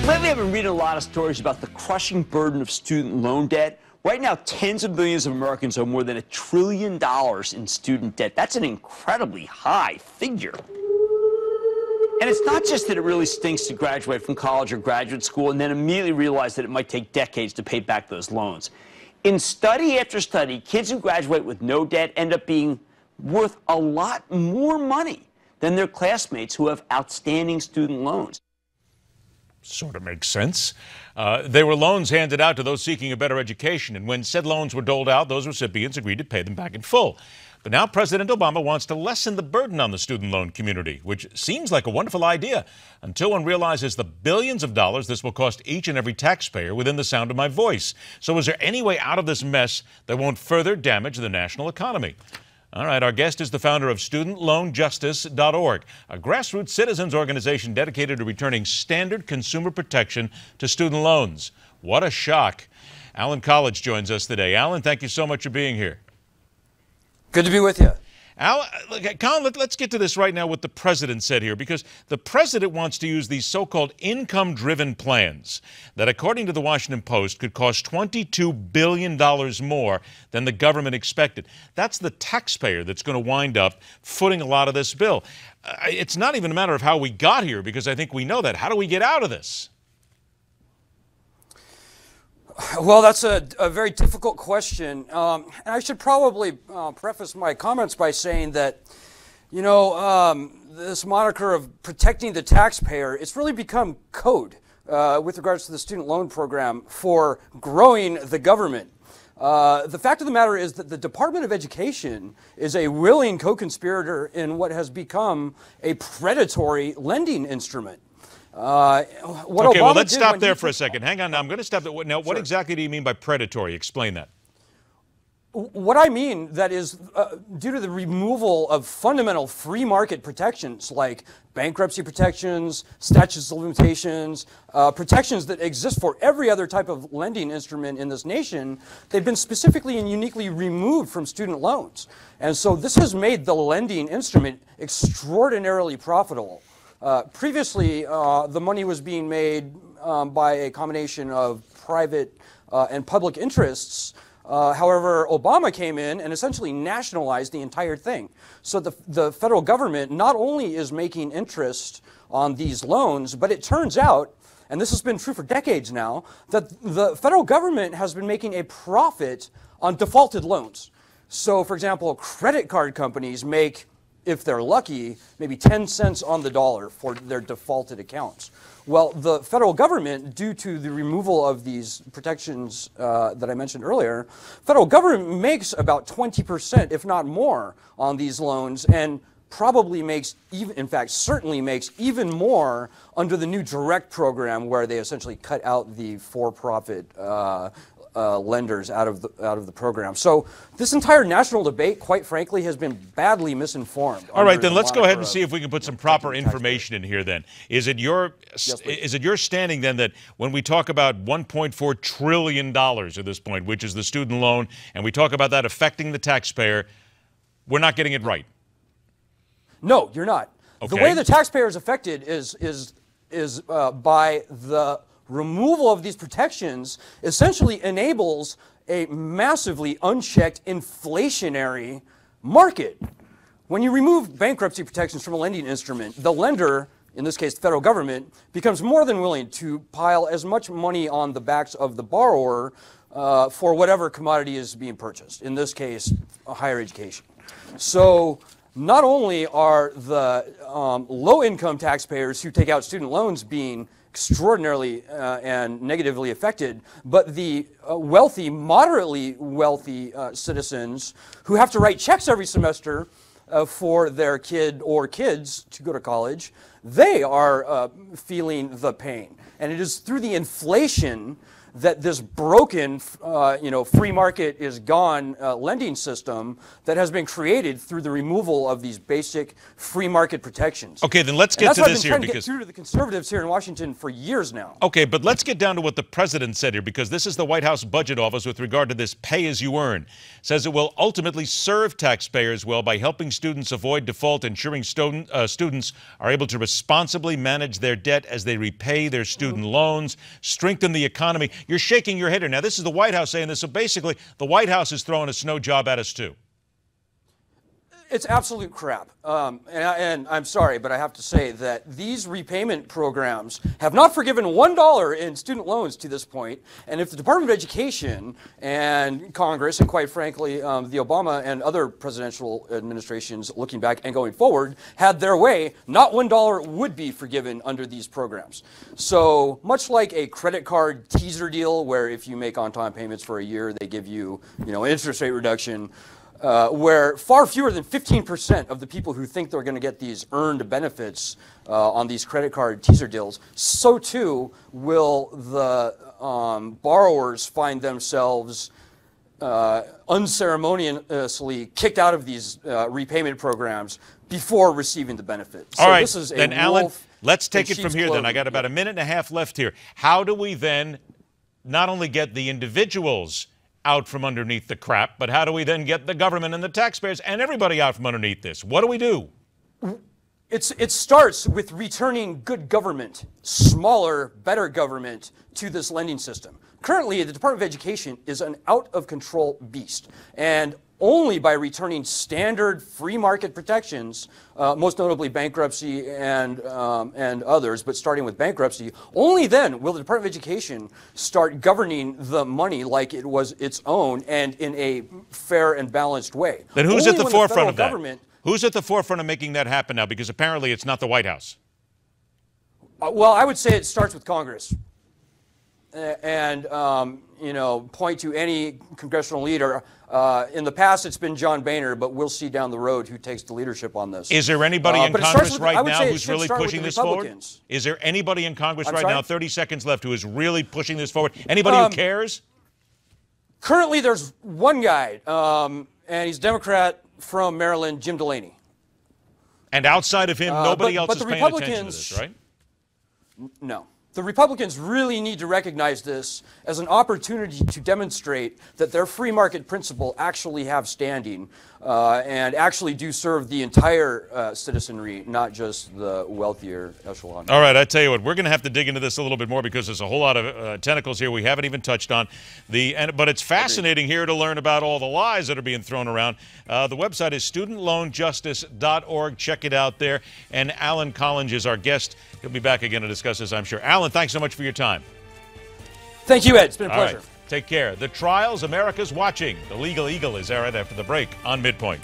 Lately, I've been reading a lot of stories about the crushing burden of student loan debt. Right now, tens of millions of Americans owe more than $1 trillion in student debt. That's an incredibly high figure. And it's not just that it really stinks to graduate from college or graduate school and then immediately realize that it might take decades to pay back those loans. In study after study, kids who graduate with no debt end up being worth a lot more money than their classmates who have outstanding student loans. Sort of makes sense. They were loans handed out to those seeking a better education, and when said loans were doled out, those recipients agreed to pay them back in full. But now President Obama wants to lessen the burden on the student loan community, which seems like a wonderful idea until one realizes the billions of dollars this will cost each and every taxpayer within the sound of my voice. So is there any way out of this mess that won't further damage the national economy? All right, our guest is the founder of StudentLoanJustice.org, a grassroots citizens organization dedicated to returning standard consumer protection to student loans. What a shock. Alan Collinge joins us today. Alan, thank you so much for being here. Good to be with you. Colin, let's get to this right now, what the president said here, because the president wants to use these so-called income-driven plans that, according to the Washington Post, could cost $22 billion more than the government expected. That's the taxpayer that's going to wind up footing a lot of this bill. It's not even a matter of how we got here, because I think we know that. How do we get out of this? Well, that's a very difficult question. And I should probably preface my comments by saying that, you know, this moniker of protecting the taxpayer, it's really become code with regards to the student loan program for growing the government. The fact of the matter is that the Department of Education is a willing co-conspirator in what has become a predatory lending instrument. Okay, well, let's stop there for a second. Hang on. Now, I'm going to stop there. Now, what exactly do you mean by predatory? Explain that. What I mean, that is, due to the removal of fundamental free market protections like bankruptcy protections, statutes of limitations, protections that exist for every other type of lending instrument in this nation, they've been specifically and uniquely removed from student loans. And so this has made the lending instrument extraordinarily profitable. Previously, the money was being made by a combination of private and public interests. However, Obama came in and essentially nationalized the entire thing. So the federal government not only is making interest on these loans, but it turns out, and this has been true for decades now, that the federal government has been making a profit on defaulted loans. So, for example, credit card companies make, if they're lucky, maybe 10 cents on the dollar for their defaulted accounts. Well, the federal government, due to the removal of these protections that I mentioned earlier, federal government makes about 20%, if not more, on these loans, and probably makes, even, in fact, certainly makes even more under the new direct program, where they essentially cut out the for-profit lenders out of the program. So this entire national debate, quite frankly, has been badly misinformed. All right, then let's go ahead and see if we can put some proper information in here then. Is it your standing then that when we talk about $1.4 trillion at this point, which is the student loan, and we talk about that affecting the taxpayer, we're not getting it right? No, you're not. Okay. The way the taxpayer is affected is by the removal of these protections essentially enables a massively unchecked inflationary market. When you remove bankruptcy protections from a lending instrument, the lender, in this case the federal government, becomes more than willing to pile as much money on the backs of the borrower for whatever commodity is being purchased, in this case, higher education. So not only are the low-income taxpayers who take out student loans being extraordinarily and negatively affected, but the wealthy, moderately wealthy citizens who have to write checks every semester for their kid or kids to go to college, they are feeling the pain. And it is through the inflation that this broken, free market is gone lending system that has been created through the removal of these basic free market protections. Okay, then let's get to this here, because I've been trying to get through to the conservatives here in Washington for years now. Okay, but let's get down to what the president said here, because this is the White House Budget Office with regard to this pay-as-you-earn. Says it will ultimately serve taxpayers well by helping students avoid default, ensuring students are able to responsibly manage their debt as they repay their student loans, strengthen the economy. You're shaking your head here. Now, this is the White House saying this, so basically the White House is throwing a snow job at us too. It's absolute crap. And I'm sorry, but I have to say that these repayment programs have not forgiven $1 in student loans to this point. And if the Department of Education and Congress, and quite frankly, the Obama and other presidential administrations looking back and going forward, had their way, not $1 would be forgiven under these programs. So much like a credit card teaser deal, where if you make on-time payments for a year, they give you, an interest rate reduction, where far fewer than 15% of the people who think they're going to get these earned benefits on these credit card teaser deals, so too will the borrowers find themselves unceremoniously kicked out of these repayment programs before receiving the benefit. So all right, this is then Alan, let's take it from here then. I got about a minute and a half left here. How do we then not only get the individuals out from underneath the crap, but how do we then get the government and the taxpayers and everybody out from underneath this? What do we do? It starts with returning good government, smaller, better government to this lending system. Currently, the Department of Education is an out-of-control beast, and only by returning standard free market protections, most notably bankruptcy and others, but starting with bankruptcy, only then will the Department of Education start governing the money like it was its own and in a fair and balanced way. Then who's only at the forefront of that? Government, who's at the forefront of making that happen now? Because apparently it's not the White House. Well, I would say it starts with Congress. And, point to any congressional leader. In the past, it's been John Boehner, but we'll see down the road who takes the leadership on this. Is there anybody in Congress right now who's really pushing this forward? Is there anybody in Congress right now, 30 seconds left, who is really pushing this forward? Anybody who cares? Currently, there's one guy, and he's Democrat from Maryland, Jim Delaney. And outside of him, nobody else is paying attention to this, right? No. The Republicans really need to recognize this as an opportunity to demonstrate that their free market principle actually have standing and actually do serve the entire citizenry, not just the wealthier echelon. All right, I tell you what, we're going to have to dig into this a little bit more because there's a whole lot of tentacles here we haven't even touched on. But it's fascinating here to learn about all the lies that are being thrown around. The website is studentloanjustice.org. Check it out there. And Alan Collinge is our guest. He'll be back again to discuss this, I'm sure. Alan, thanks so much for your time. Thank you, Ed. It's been a pleasure. All right. Take care. The Trials America's Watching. The Legal Eagle is right after the break on MidPoint.